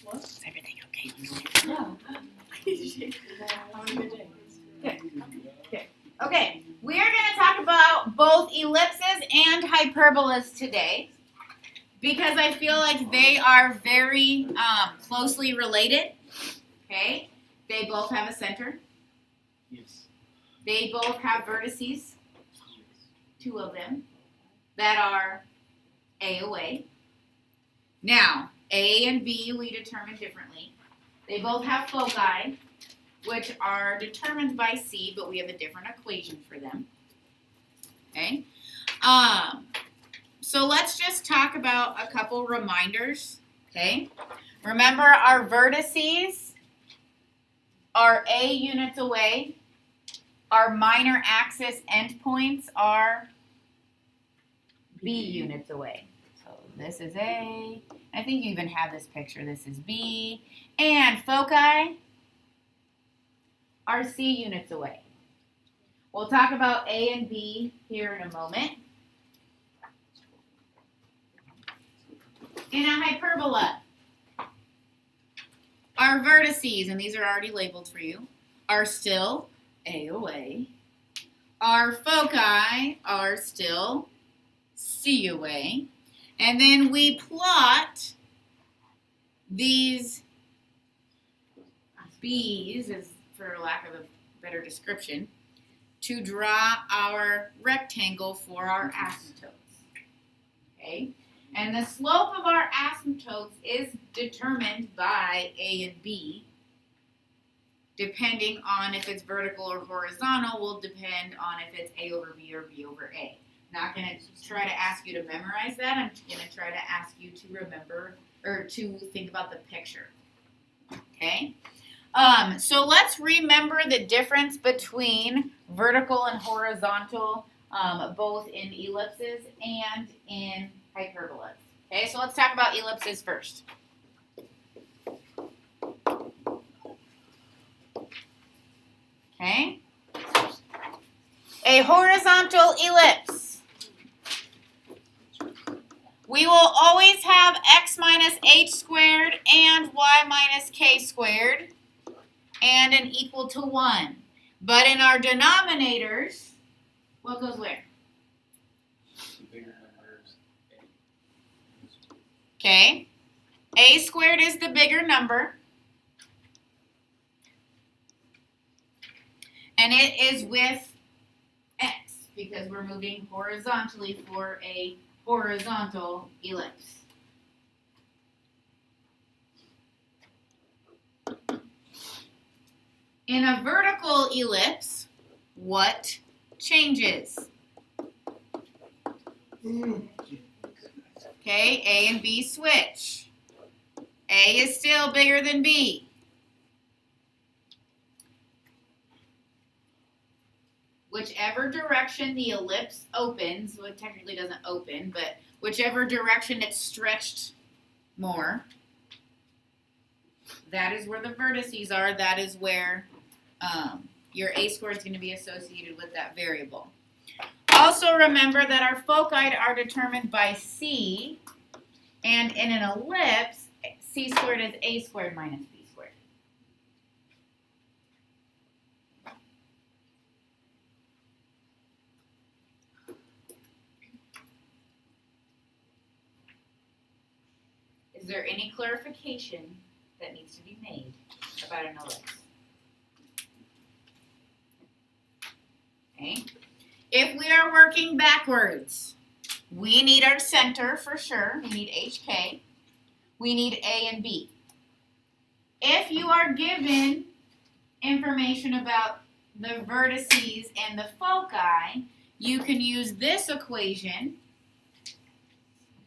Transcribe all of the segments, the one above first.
What? Is everything okay? Okay. Okay. We are going to talk about both ellipses and hyperbolas today because I feel like they are very closely related. Okay. They both have a center. Yes. They both have vertices, 2 of them, that are A away. Now, A and B we determine differently. They both have foci, which are determined by C, but we have a different equation for them. Okay? So let's just talk about a couple reminders. Okay? Remember our vertices are A units away. Our minor axis endpoints are B units away. So this is A. I think you even have this picture. This is B. And foci are C units away. We'll talk about A and B here in a moment. In a hyperbola, our vertices, and these are already labeled for you, are still A away. Our foci are still C away. And then we plot these B's, as for lack of a better description, to draw our rectangle for our asymptotes. Okay? And the slope of our asymptotes is determined by A and B. Depending on if it's vertical or horizontal will depend on if it's A over B or B over A. Not going to try to ask you to memorize that. I'm going to try to ask you to remember or to think about the picture. Okay? So let's remember the difference between vertical and horizontal, both in ellipses and in hyperbolas. Okay, so let's talk about ellipses first. Okay? A horizontal ellipse. We will always have x minus h squared and y minus k squared and an equal to 1. But in our denominators, what goes where? Okay. A squared is the bigger number. And it is with x because we're moving horizontally for a horizontal ellipse. In a vertical ellipse, what changes? Okay, A and B switch. A is still bigger than B. Whichever direction the ellipse opens, well, it technically doesn't open, but whichever direction it's stretched more, that is where the vertices are. That is where your A squared is going to be associated with that variable. Also remember that our foci are determined by C, and in an ellipse, C squared is A squared minus B squared. Is there any clarification that needs to be made about an ellipse? Okay. If we are working backwards, we need our center for sure. We need HK. We need A and B. If you are given information about the vertices and the foci, you can use this equation.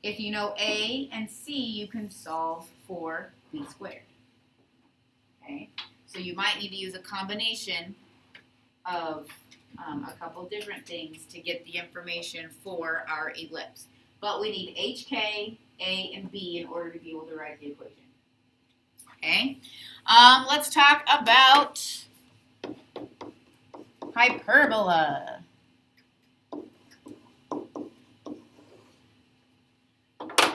If you know A and C, you can solve for B squared. Okay, so you might need to use a combination of a couple different things to get the information for our ellipse. But we need HK, A, and B in order to be able to write the equation. Okay, let's talk about hyperbola.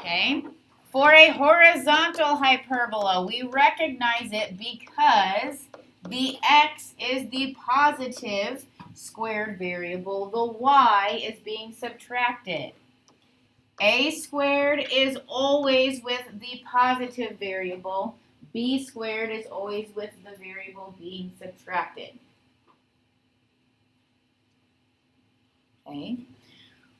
Okay? For a horizontal hyperbola, we recognize it because the x is the positive squared variable. The y is being subtracted. A squared is always with the positive variable. B squared is always with the variable being subtracted. Okay?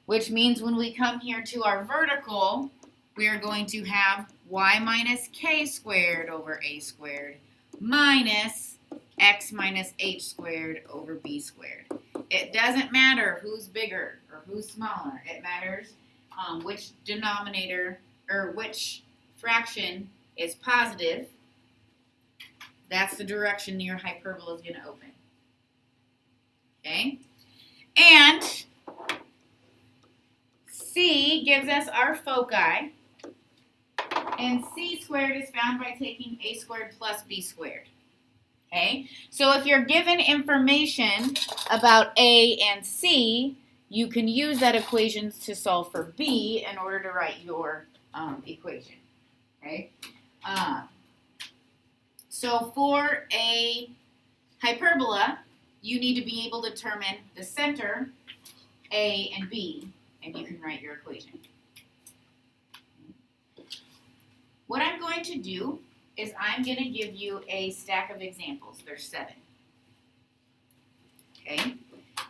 Which means when we come here to our vertical, we are going to have y minus k squared over a squared minus x minus h squared over b squared. It doesn't matter who's bigger or who's smaller. It matters which denominator or which fraction is positive. That's the direction your hyperbola is going to open. Okay? And C gives us our foci. And c squared is found by taking a squared plus b squared. Okay? So if you're given information about a and c, you can use that equation to solve for b in order to write your equation. Okay? So for a hyperbola, you need to be able to determine the center, a and b, and you can write your equation. What I'm going to do is I'm going to give you a stack of examples. There's 7. Okay?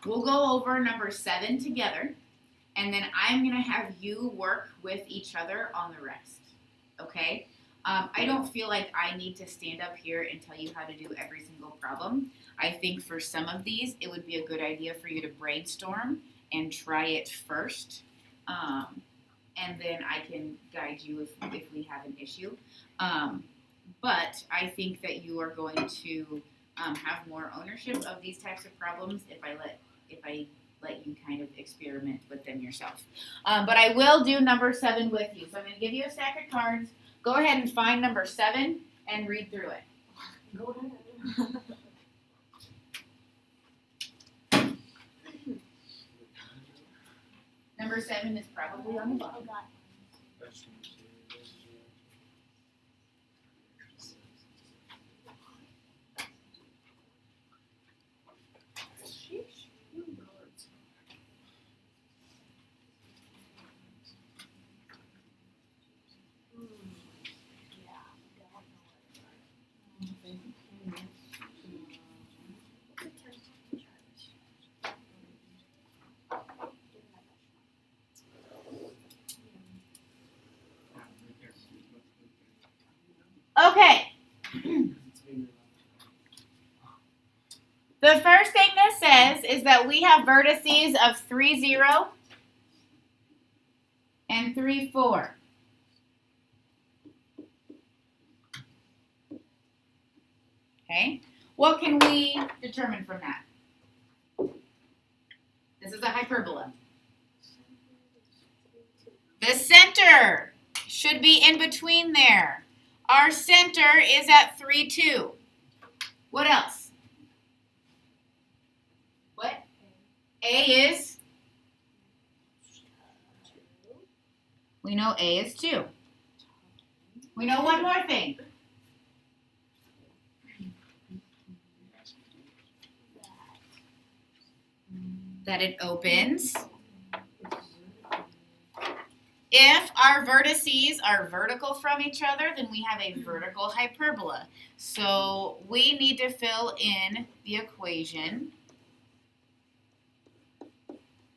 We'll go over number 7 together, and then I'm going to have you work with each other on the rest. Okay? I don't feel like I need to stand up here and tell you how to do every single problem. I think for some of these, it would be a good idea for you to brainstorm and try it first. And then I can guide you if we have an issue. But I think that you are going to have more ownership of these types of problems if I let you kind of experiment with them yourself. But I will do number 7 with you. So I'm going to give you a stack of cards. Go ahead and find number 7 and read through it. Go ahead. Number 7 is probably on the bottom. Okay. The first thing this says is that we have vertices of 3, 0 and 3, 4. Okay. What can we determine from that? This is a hyperbola. The center should be in between there. Our center is at 3, 2. What else? What? A is? We know A is 2. We know one more thing. That it opens. If our vertices are vertical from each other, then we have a vertical hyperbola. So we need to fill in the equation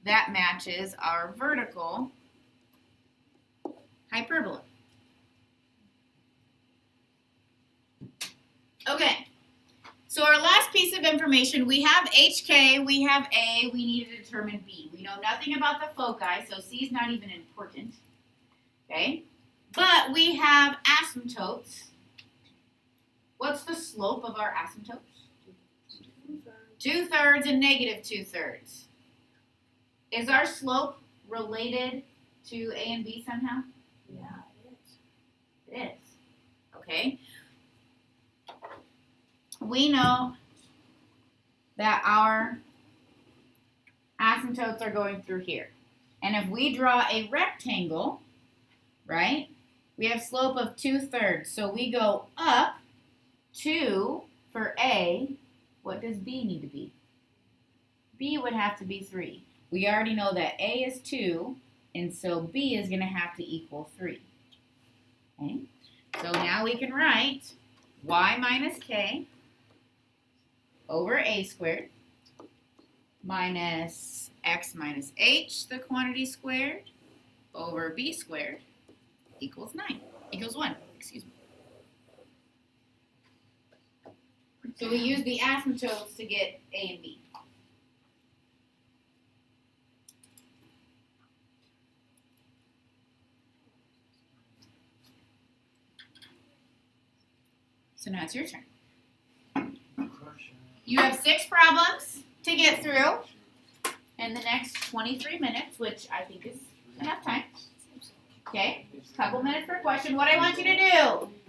that matches our vertical hyperbola. Okay, so our last piece of information, we have HK, we have A, we need to determine B. We know nothing about the foci, so C is not even important. Okay, but we have asymptotes. What's the slope of our asymptotes? 2/3 and negative 2/3. Is our slope related to A and B somehow? Yeah, it is. It is. Okay. We know that our asymptotes are going through here. And if we draw a rectangle, right? We have slope of 2/3. So we go up 2 for A. What does B need to be? B would have to be 3. We already know that A is 2, and so B is going to have to equal 3. Okay? So now we can write y minus k over a squared minus x minus h, the quantity squared, over b squared equals 1, excuse me. So we use the asymptotes to get a and b. So now it's your turn. You have 6 problems to get through in the next 23 minutes, which I think is enough time. Okay, couple minutes per question. What I want you to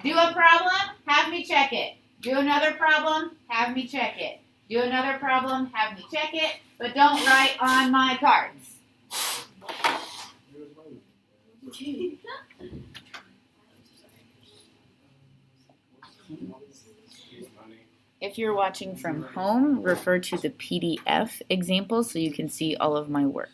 do a problem, have me check it. Do another problem, have me check it. Do another problem, have me check it, but don't write on my cards. If you're watching from home, refer to the PDF example so you can see all of my work.